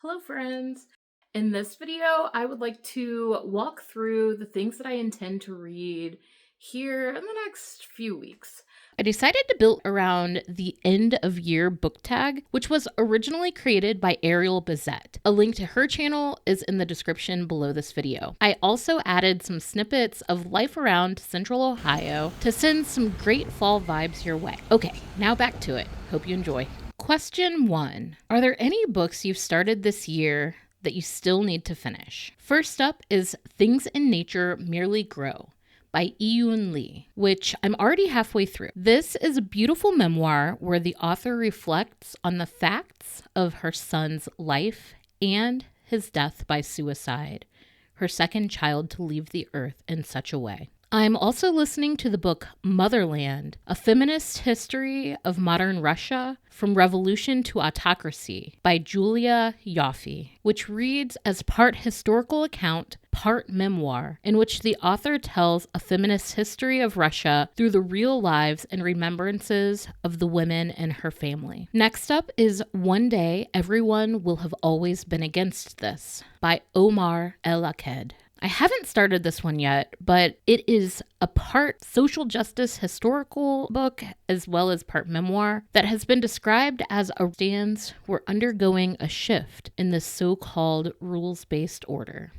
Hello friends! In this video, I would like to walk through the things that I intend to read here in the next few weeks. I decided to build around the end of year book tag, which was originally created by Ariel Bazette. A link to her channel is in the description below this video. I also added some snippets of life around Central Ohio to send some great fall vibes your way. Okay, now back to it. Hope you enjoy. Question 1. Are there any books you've started this year that you still need to finish? First up is Things in Nature Merely Grow by Iyun Lee, which I'm already halfway through. This is a beautiful memoir where the author reflects on the facts of her son's life and his death by suicide, her second child to leave the earth in such a way. I'm also listening to the book Motherland, A Feminist History of Modern Russia from Revolution to Autocracy by Julia Yoffe, which reads as part historical account, part memoir, in which the author tells a feminist history of Russia through the real lives and remembrances of the women in her family. Next up is One Day Everyone Will Have Always Been Against This by Omar El-Aked. I haven't started this one yet, but it is a part social justice historical book as well as part memoir that has been described as a stance we're undergoing a shift in this so-called rules-based order.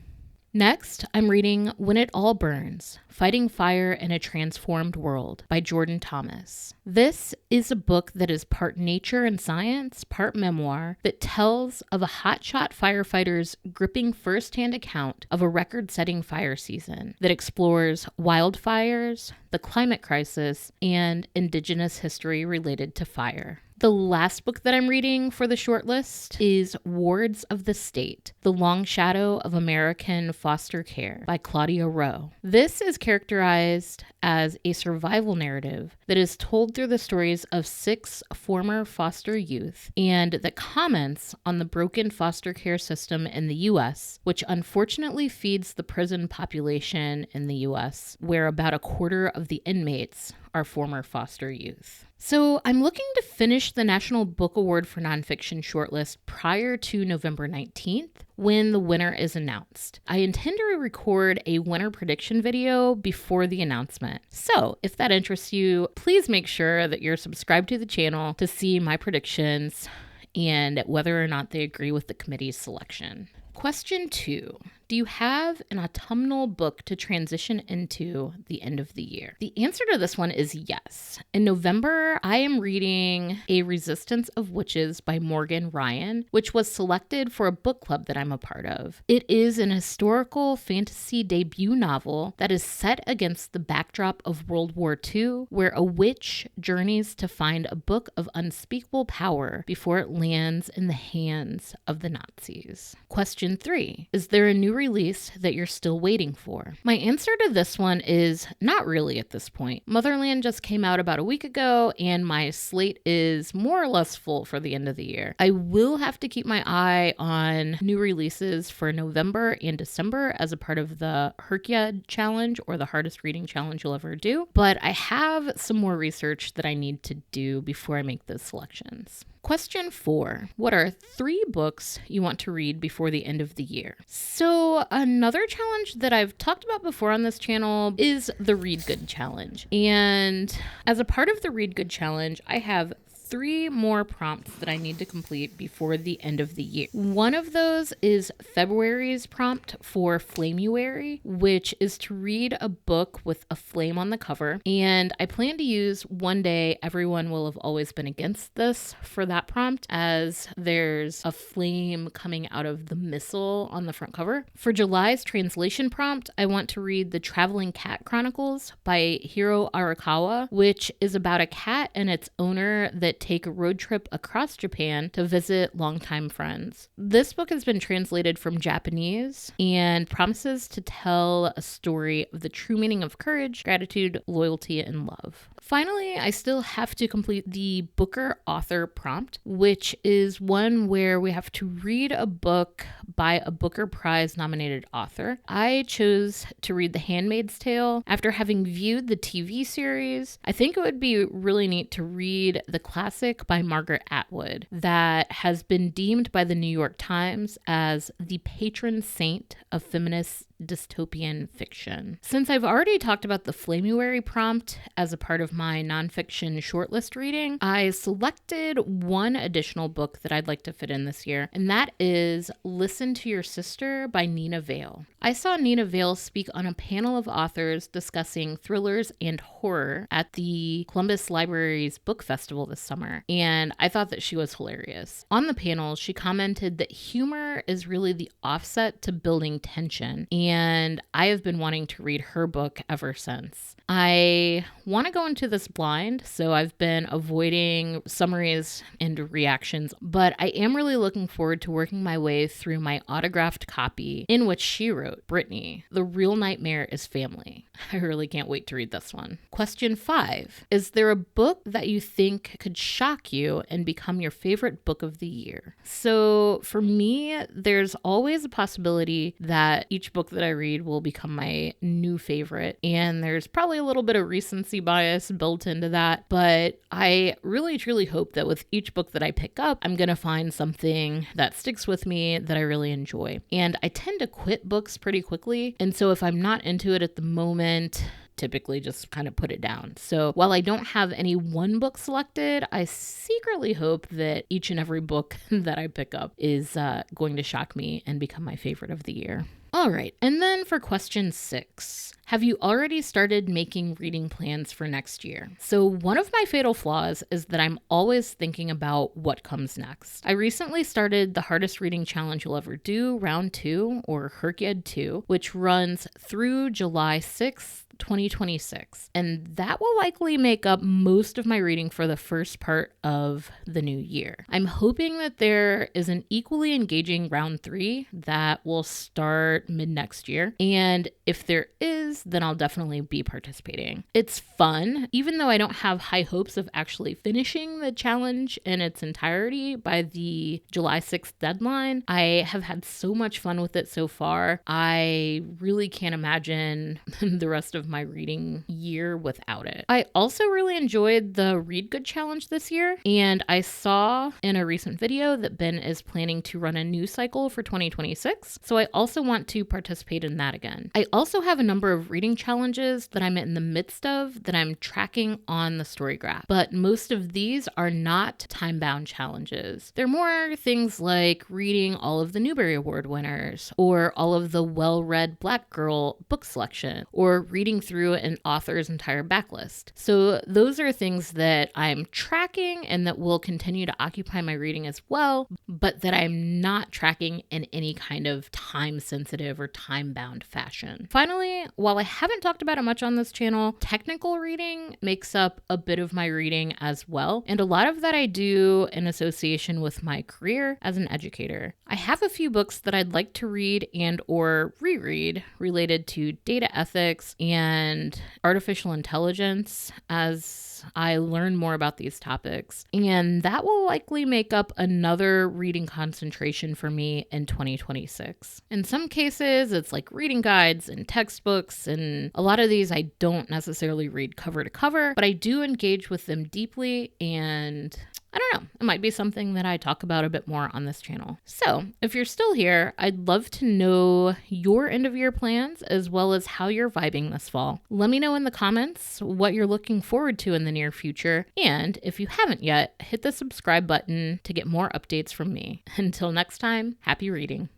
Next, I'm reading When It All Burns, Fighting Fire in a Transformed World by Jordan Thomas. This is a book that is part nature and science, part memoir, that tells of a hotshot firefighter's gripping firsthand account of a record-setting fire season that explores wildfires, the climate crisis, and Indigenous history related to fire. The last book that I'm reading for the shortlist is Wards of the State, The Long Shadow of American Foster Care by Claudia Rowe. This is characterized as a survival narrative that is told through the stories of 6 former foster youth and that comments on the broken foster care system in the U.S., which unfortunately feeds the prison population in the U.S., where about a quarter of the inmates are former foster youth. So I'm looking to finish the National Book Award for Nonfiction shortlist prior to November 19th when the winner is announced. I intend to record a winner prediction video before the announcement. So if that interests you, please make sure that you're subscribed to the channel to see my predictions and whether or not they agree with the committee's selection. Question 2. Do you have an autumnal book to transition into the end of the year? The answer to this one is yes. In November, I am reading A Resistance of Witches by Morgan Ryan, which was selected for a book club that I'm a part of. It is an historical fantasy debut novel that is set against the backdrop of World War II, where a witch journeys to find a book of unspeakable power before it lands in the hands of the Nazis. Question 3. Is there a new release that you're still waiting for? My answer to this one is not really at this point. Motherland just came out about a week ago and my slate is more or less full for the end of the year. I will have to keep my eye on new releases for November and December as a part of the Herkia challenge or the hardest reading challenge you'll ever do, but I have some more research that I need to do before I make those selections. Question 4. What are 3 books you want to read before the end of the year? So another challenge that I've talked about before on this channel is the Read Good Challenge. And as a part of the Read Good Challenge, I have 3 more prompts that I need to complete before the end of the year. One of those is February's prompt for Flamuary, which is to read a book with a flame on the cover. And I plan to use One Day Everyone Will Have Always Been Against This for that prompt, as there's a flame coming out of the missile on the front cover. For July's translation prompt, I want to read The Traveling Cat Chronicles by Hiro Arakawa, which is about a cat and its owner that take a road trip across Japan to visit longtime friends. This book has been translated from Japanese and promises to tell a story of the true meaning of courage, gratitude, loyalty, and love. Finally, I still have to complete the Booker author prompt, which is one where we have to read a book by a Booker Prize nominated author. I chose to read The Handmaid's Tale. After having viewed the TV series, I think it would be really neat to read the classic classic by Margaret Atwood that has been deemed by the New York Times as the patron saint of feminist dystopian fiction. Since I've already talked about the Flamuary prompt as a part of my nonfiction shortlist reading, I selected one additional book that I'd like to fit in this year, and that is Listen to Your Sister by Nina Vale. I saw Nina Vale speak on a panel of authors discussing thrillers and horror at the Columbus Library's book festival this summer, and I thought that she was hilarious. On the panel, she commented that humor is really the offset to building tension, and I have been wanting to read her book ever since. I want to go into this blind, so I've been avoiding summaries and reactions, but I am really looking forward to working my way through my autographed copy in which she wrote, Brittany, the real nightmare is family. I really can't wait to read this one. Question 5. Is there a book that you think could shock you and become your favorite book of the year? So for me, there's always a possibility that each book that I read will become my new favorite, and there's probably a little bit of recency bias built into that, but I really truly hope that with each book that I pick up, I'm going to find something that sticks with me that I really enjoy. And I tend to quit books pretty quickly, and so if I'm not into it at the moment, typically just kind of put it down. So while I don't have any one book selected, I secretly hope that each and every book that I pick up is going to shock me and become my favorite of the year. All right, and then for question 6, have you already started making reading plans for next year? So one of my fatal flaws is that I'm always thinking about what comes next. I recently started the hardest reading challenge you'll ever do, round 2, or Herkyed 2, which runs through July 6th, 2026. And that will likely make up most of my reading for the first part of the new year. I'm hoping that there is an equally engaging round 3 that will start mid next year. And if there is, then I'll definitely be participating. It's fun, even though I don't have high hopes of actually finishing the challenge in its entirety by the July 6th deadline. I have had so much fun with it so far. I really can't imagine the rest of my reading year without it. I also really enjoyed the Read Good challenge this year, and I saw in a recent video that Ben is planning to run a new cycle for 2026, so I also want to participate in that again. I also have a number of reading challenges that I'm in the midst of that I'm tracking on the story graph, but most of these are not time-bound challenges. They're more things like reading all of the Newbery Award winners, or all of the well-read Black girl book selection, or reading through an author's entire backlist. So those are things that I'm tracking and that will continue to occupy my reading as well, but that I'm not tracking in any kind of time-sensitive or time-bound fashion. Finally, while I haven't talked about it much on this channel, technical reading makes up a bit of my reading as well, and a lot of that I do in association with my career as an educator. I have a few books that I'd like to read and or reread related to data ethics and artificial intelligence as I learn more about these topics, and that will likely make up another reading concentration for me in 2026. In some cases, it's like reading guides and textbooks, and a lot of these I don't necessarily read cover to cover, but I do engage with them deeply, and I don't know, it might be something that I talk about a bit more on this channel. So if you're still here, I'd love to know your end of year plans as well as how you're vibing this fall. Let me know in the comments what you're looking forward to in the near future. And if you haven't yet, hit the subscribe button to get more updates from me. Until next time, happy reading.